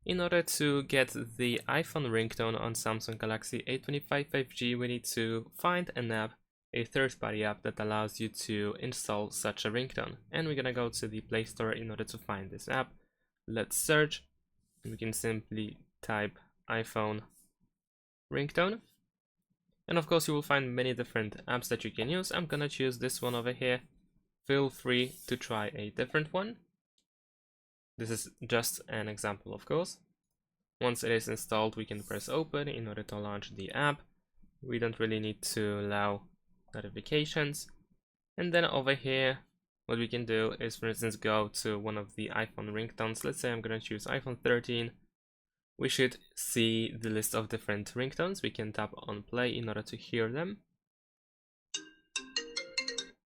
In order to get the iPhone ringtone on Samsung Galaxy A25 5G, we need to find an app, a third-party app that allows you to install such a ringtone. And we're gonna go to the Play Store in order to find this app. Let's search, and we can simply type iPhone ringtone. And of course you will find many different apps that you can use. I'm gonna choose this one over here. Feel free to try a different one. This is just an example, of course. Once it is installed, we can press open in order to launch the app. We don't really need to allow notifications. And then over here, what we can do is, for instance, go to one of the iPhone ringtones. Let's say I'm gonna choose iPhone 13. We should see the list of different ringtones. We can tap on play in order to hear them.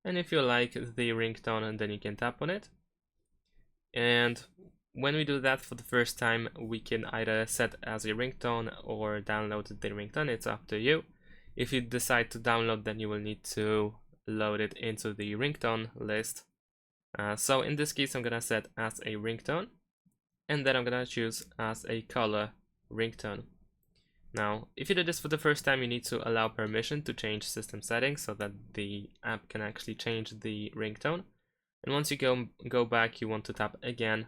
And if you like the ringtone, then you can tap on it. And when we do that for the first time, we can either set as a ringtone or download the ringtone. It's up to you. If you decide to download, then you will need to load it into the ringtone list. So in this case, I'm gonna set as a ringtone, and then I'm gonna choose as a color ringtone. Now, if you did this for the first time, you need to allow permission to change system settings so that the app can actually change the ringtone. And once you go back, you want to tap again,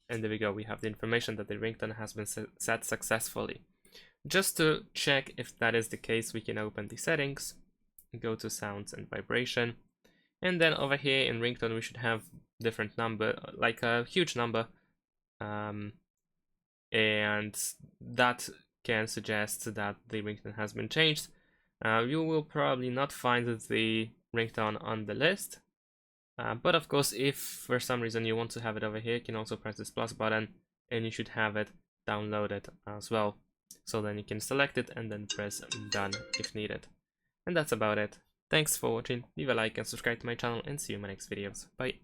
and there we go. We have the information that the ringtone has been set successfully. Just to check if that is the case, we can open the settings, go to sounds and vibration, and then over here in ringtone we should have different number, like a huge number, and that can suggest that the ringtone has been changed. You will probably not find the ringtone on the list, but of course, if for some reason you want to have it over here, you can also press this plus button and you should have it downloaded as well. So then you can select it and then press done if needed. And that's about it. Thanks for watching, leave a like and subscribe to my channel, and see you in my next videos. Bye!